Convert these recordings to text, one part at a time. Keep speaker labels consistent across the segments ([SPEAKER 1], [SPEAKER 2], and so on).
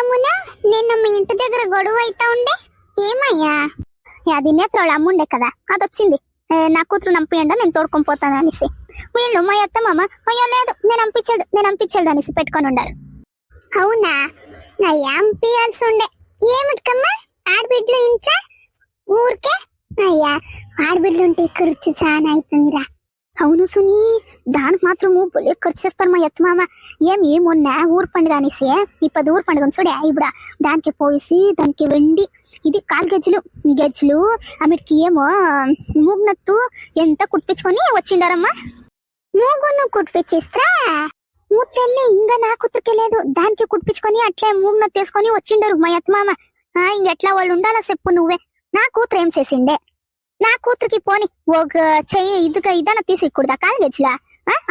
[SPEAKER 1] యమున నిన్న మీ ఇంటి దగ్గర గొడవ అయితా ఉండే ఏమయ్యా? అది నేత్రాలు అమ్ముండే కదా, అదొచ్చింది. నా కూతురు నంపియండి, నేను తోడుకొని పోతాను అనేసి వీళ్ళు మా అత్త మామ అయ్యో లేదు నేను అంపించలేదు అనేసి పెట్టుకొని ఉండారు. అవునా? అయ్యా అంపియాల్సి ఉండే. ఏమిటికమ్మా ఆడబిడ్డలు ఇంట్లో ఊరికే? అయ్యా ఆడబిడ్డలు ఉంటే ఖర్చు చాలా అవుతుందిరా. అవును సునీ, దానికి మాత్రము బొలే ఖర్చు చేస్తారు మా ఎత్త మామ. ఏమొన్న ఊరు పండుగ అనేసి ఇప్పుడు ఊరు పండుగ చూడే, ఇప్పుడు దానికి పోసి దానికి వెండి ఇది 4 గెజ్జలు ఆమెకి ఏమో మూగునత్తు ఎంత కుట్టించుకొని వచ్చిండారమ్మా. మూగును కుట్టిపిచ్చిస్తా మూతెల్లి ఇంకా నా కూతురికే లేదు, దానికి కుట్టించుకొని అట్లే మూగునత్తు వేసుకొని వచ్చిండారు మా ఎత్త మామ. ఇంకెట్లా వాళ్ళు ఉండాలా చెప్పు నువ్వే. నా కూతురు ఏం చేసిండే? నా కూతురికి పోని ఒక చెయ్యి ఇదన తీసి ఇక్కడదా 4 గెజ్జలా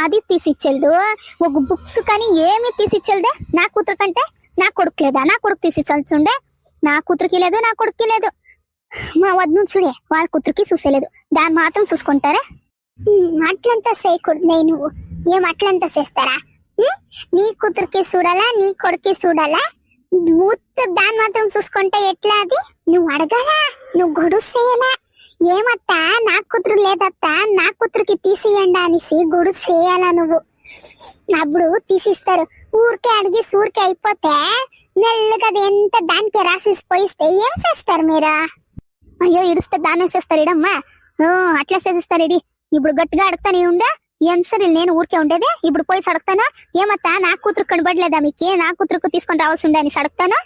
[SPEAKER 1] అది తీసిచ్చేది, ఒక బుక్స్ కానీ ఏమి తీసిచ్చేదే నా కూతురు కంటే. నా కొడుకు లేదా? నా కొడుకు తీసిచ్చాల్సిండే. నా కూతురికి లేదు, నా కొడుక్కి లేదు. మా వద్దు చూడే, వాళ్ళ కూతురికి చూసేలేదు, దాన్ని మాత్రం చూసుకుంటారా? అట్లంతా చేయకూడదు. నువ్వు ఏం అట్లంతా చేస్తారా? నీ కూతురికి చూడాలా, నీ కొడుకు చూడాలా? దాన్ని మాత్రం చూసుకుంటే ఎట్లా? అది నువ్వు అడగాలా, నువ్వు గొడుగు చేయాలా? ఏమత్తా నా కూతురు లేదత్తా, నా కూతురికి తీసియండి అనేసి గొడుగు చేయాలా నువ్వు? అప్పుడు తీసిస్తారు. ఊరికే అడిగి సూరికే అయిపోతే మెల్లగా అది ఎంత దానికే రాసేసి పోయిస్తే ఏం చేస్తారు మీరు? అయ్యో ఇడిస్తే దాన్ని వేసేస్తారు ఇడమ్మా, అట్లా చేసేస్తారు ఇడి. ఇప్పుడు గట్టిగా అడుగుతానే ఉండే ఏం సరే నేను ఊరికే ఉండేది, ఇప్పుడు పోయి అడుగుతాను. ఏమత్తా నా కూతురు కనబడలేదా మీకు? నా కూతురుకు తీసుకొని రావాల్సి ఉండే అని అడుగుతాను.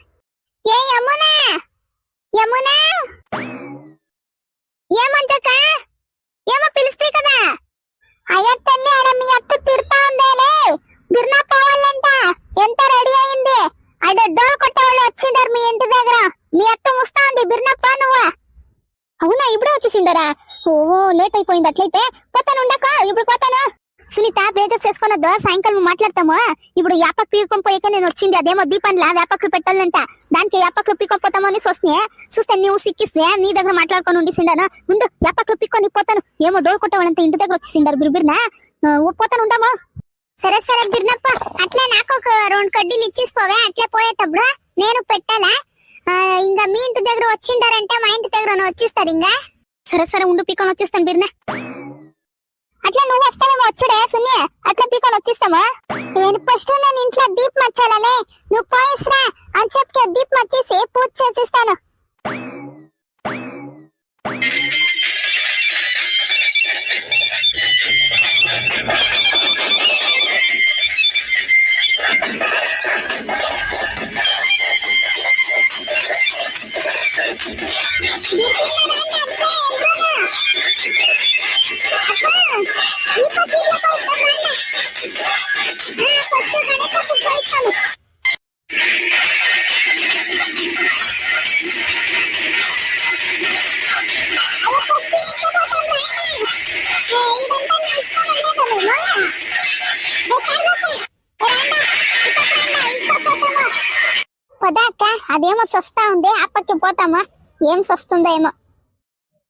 [SPEAKER 1] ఏ యమునా, యమునా ఏమంటక ఏమో పిలుస్తాయి కదా. అయ్య తల్లి ఆడ మీ అత్త తిడతా ఉందేలే, బిర్నా పోవాలంట. ఎంత రెడీ అయింది? అదే డోర్ కొట్టే వాళ్ళు వచ్చిండారు మీ ఇంటి దగ్గర. మీ అత్త ముస్తా ఉంది, బిర్నా పా నువ్వు. అవునా ఇప్పుడే వచ్చేసిండారా? ఓ లేట్ అయిపోయింది. అట్లయితే పోతాను ఉండక, ఇప్పుడు పోతాను. సునీత బేజర్ చేసుకున్నదో సాయంకాలం మాట్లాడతాము. ఇప్పుడు యాపక్ పీకొని పోయాక నేను వచ్చింది, అదేమో దీపాన్లా వేపకులు పెట్టాలంట. దానికి యాపకులు పీకొని అని చూస్తే నువ్వు సిక్కిస్తే నీ దగ్గర మాట్లాడుకొని ఉండిసిండాను. ఉండు యాపకులు పీకొని పోతాను. ఏమో డోర్ కొట్టవాలంతా ఇంటి దగ్గర వచ్చేసిండారు బిర్బిర్నా. పోతాను ఉండము. సరే సరే బిర్నప్ప, అట్లా నాకు ఒక 2 కడ్డీలు ఇచ్చేసిపోవే. అట్లే పోయేటప్పుడు నేను పెట్టాలా? ఇంకా మీ ఇంటి దగ్గర వచ్చిండారంటే మా ఇంటి దగ్గర వచ్చిస్తారు. ఇంకా సరే సరే ఉండు పీకొని వచ్చేస్తాను బిర్నా. అట్లా నువ్వు వస్తావేమో వచ్చుడే సున్ని, అట్లా పీకొని వచ్చేస్తామా? నేను ఫస్ట్ నేను ఇంట్లో దీపం వచ్చాలే, నువ్వు పోయేసిరా అని చెప్పి దీపం వచ్చేసి పూజ చేసిస్తాను. పదాక అదేమో సస్తా ఉంది, అప్పటికి పోతామా? ఏం సస్తుందో ఏమో.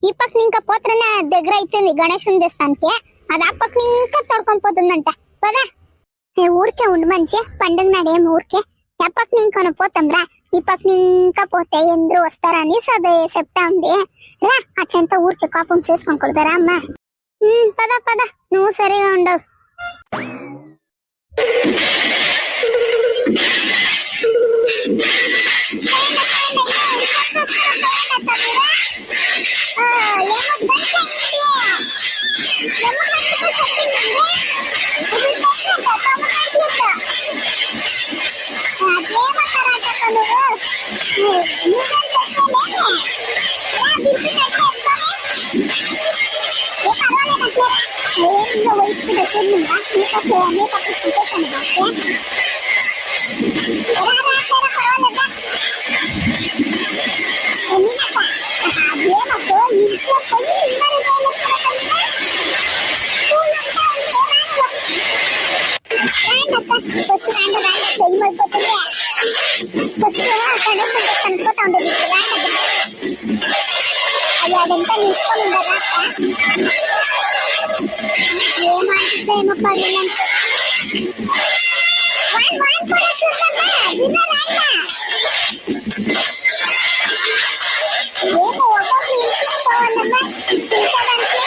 [SPEAKER 1] ఈ పక్కన ఇంకా పోతున్న దగ్గర అవుతుంది గణేశుని దేశానికి, అది ఆ పక్కన ఇంకా తొడుకొని పోతుందంట. పదా ఊరికే ఉండు మంచి పండుగ నాడేం ఊరికే. ఆ పక్కన ఇంకా పోతాం రా, ఈ పక్కన ఇంకా పోతే ఎందరూ వస్తారని అదే చెప్తా ఉంది రా. అట్లంతా ఊరికే కోపం చేసుకోకూడదరా అమ్మా. పద పద నువ్వు సరిగా ఉండవు. అదంతా తీసుకొని ఏమంటే పడిన ఏమో ఒక్కొక్క ఇంటికి పోవాలమ్మా తినడానికి.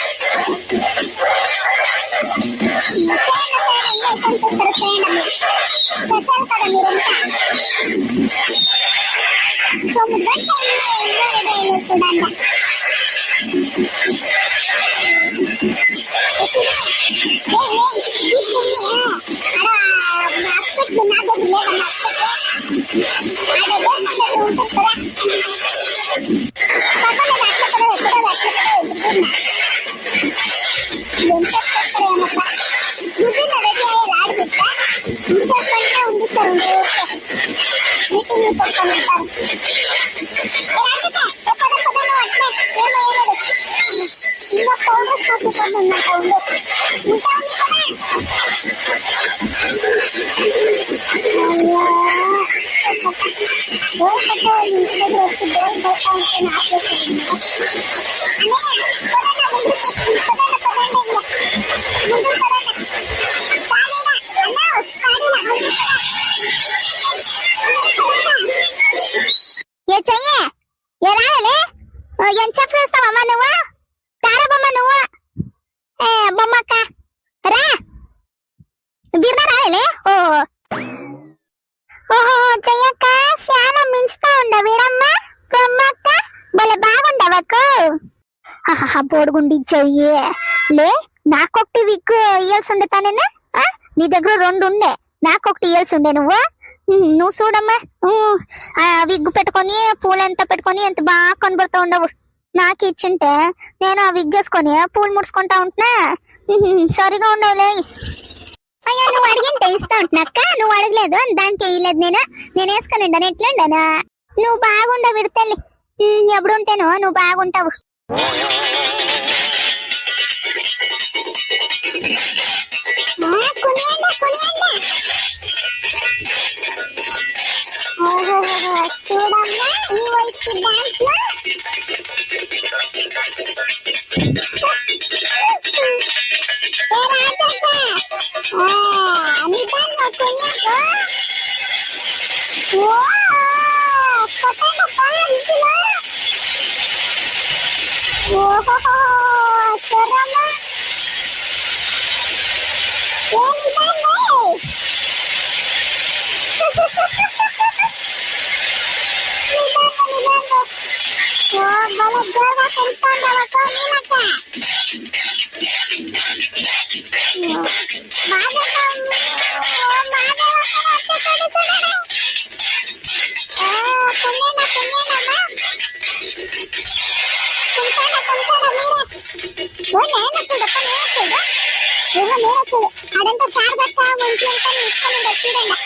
[SPEAKER 1] ఏం చెప్పేస్తావమ్మా నువ్వు? తారబమ్మ నువ్వు బొమ్మక్క రా బిర్న రాయలే. ఓహో చెయ్యక్క చాలా మించుతా ఉండ వీడమ్మ బొమ్మక్క భలే బాగుండవకు. బోడుగుండి చెయ్యి లే, నాకొకటి విగ్గు ఇయ్యాల్సి ఉండే తానేనా? నీ దగ్గర 2 ఉండే, నాకొకటి ఇయ్యాల్సి ఉండే. నువ్వు చూడమ్మా, ఆ విగ్గు పెట్టుకొని పూలంతా పెట్టుకొని ఎంత బాగా కనబడుతూ ఉండవు. నాకు ఇచ్చింటే నేను ఆ విగ్ వేసుకొని పూలు ముడుచుకుంటా ఉంటున్నా. సరిగా ఉండవులే. అయ్యా నువ్వు అడిగింటే ఇస్తా ఉంటున్నాక్క, నువ్వు అడగలేదు దానికి వేయలేదు. నేను వేసుకునిండా ఎట్లుండనా? నువ్వు బాగుండవు విడతల్లి, ఎప్పుడుంటేనో నువ్వు బాగుంటావు. చూడమ్మా ఈ వయసు డాన్స్ లో అడంతా చారబట్ట ఒంట్లంతా తీసుకొని చూడండి.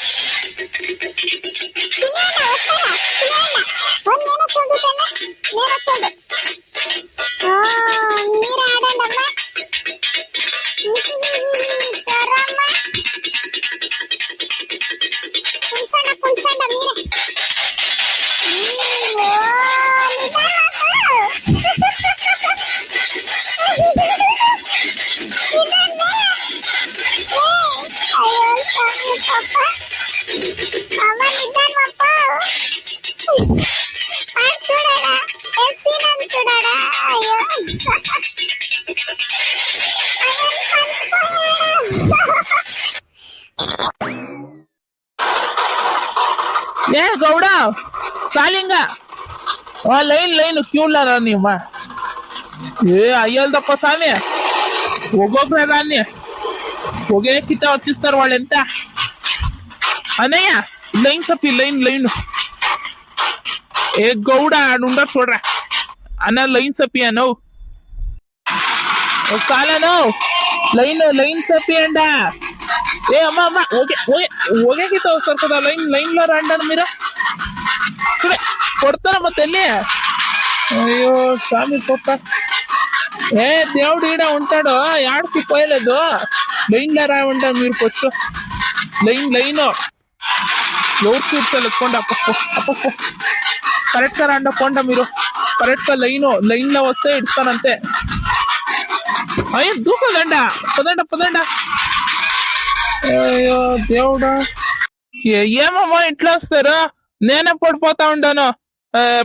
[SPEAKER 1] మీరు ఆడండి అమ్మా. పుంచండి మీరే.
[SPEAKER 2] ఏ గౌడ సాలింగా లైన్ క్యూలారా నీమ్మ ఏ అయ్యాలి తప్ప సామి ఒక్కొక్కరే దాన్ని ఒకే కిత వచ్చిస్తారు వాళ్ళు. ఎంత అన్నయ్య లైన్ సప్పి లైన్ ఏ గౌడ ఉండరు చూడరా అన్న లైన్ సప్పి అన్నవు సాలను లైన్ సప్పి అండ. ఏ అమ్మ ఒకే కిత వస్తారు కదా, లైన్ లో రండి మీరు. సరే కొడతారమ్మ తల్లి. అయ్యో స్వామి పొక్క ఏ దేవుడు ఈడ ఉంటాడు, ఆడికి పోయలేదు. లైన్ లో రావంటారు మీరు. ఫస్ట్ లైన్ ఎవరు కూర్చోలేదు. కొండ అప్ప కరెక్ట్ గా రండి కొండ మీరు. కరెక్ట్ గా లైన్ లో వస్తే ఇస్తానంతే. అయ్యో దూకదండ పదండ. అయ్యో దేవుడా ఏమమ్మా ఇట్లా వస్తారా? నేనే పడిపోతా ఉండాను.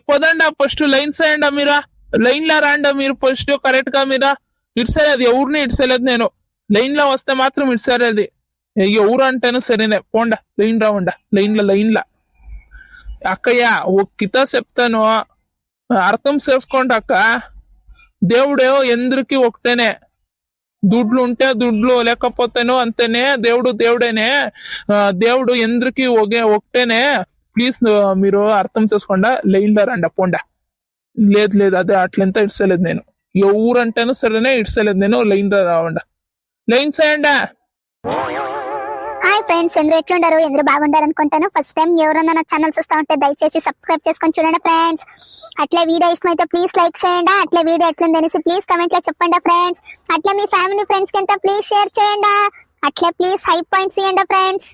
[SPEAKER 2] పొదండా ఫస్ట్ లైన్స్ వేయండా మీరా, లైన్ లో రాండా మీరు ఫస్ట్ కరెక్ట్ గా మీరా. ఇడ్సలేదు ఎవరిని ఇడ్సలేదు నేను, లైన్ లో వస్తే మాత్రం ఇడ్సరేది. ఎవరు అంటేను సరేనే పోండా, లైన్ రావండా, లైన్ల అక్కయ్య ఒక కిత చెప్తాను, అర్థం చేసుకోండి అక్క. దేవుడేమో ఎందరికి ఒకటేనే, దుడ్లు ఉంటే దుడ్లు లేకపోతేనో అంతేనే, దేవుడు దేవుడేనే. దేవుడు ఎందరికి ఒకటేనే. ప్లీజ్ మీరు అర్థం చేసుకోండా, లైన్ లో రండా పోండా. లేదు అదే అట్లంతా ఇడ్సలేదు నేను, ఎవరంటేనో సరేనే ఇడ్సలేదు నేను, లైన్ లో రావండా, లైన్ చేయండా.
[SPEAKER 1] హాయ్ ఫ్రెండ్స్, ఎందరు ఎట్లుండారు? ఎందరు బాగుండారు అనుకుంటాను. ఫస్ట్ టైం ఎవరన్నా నా ఛానల్ చూస్తా ఉంటే దయచేసి సబ్స్క్రైబ్ చేసుకొని చూడండి ఫ్రెండ్స్. అట్లే వీడియో ఇష్టమైతే ప్లీజ్ లైక్ చేయండి. అట్లే వీడియో ఎట్లుంది అనేసి ప్లీజ్ కమెంట్ లో చెప్పండి ఫ్రెండ్స్. అట్లే మీ ఫ్యామిలీ ఫ్రెండ్స్ కి ప్లీజ్ షేర్ చేయండి. అట్లే ప్లీజ్ హై పాయింట్స్ ఇవ్వండి ఫ్రెండ్స్.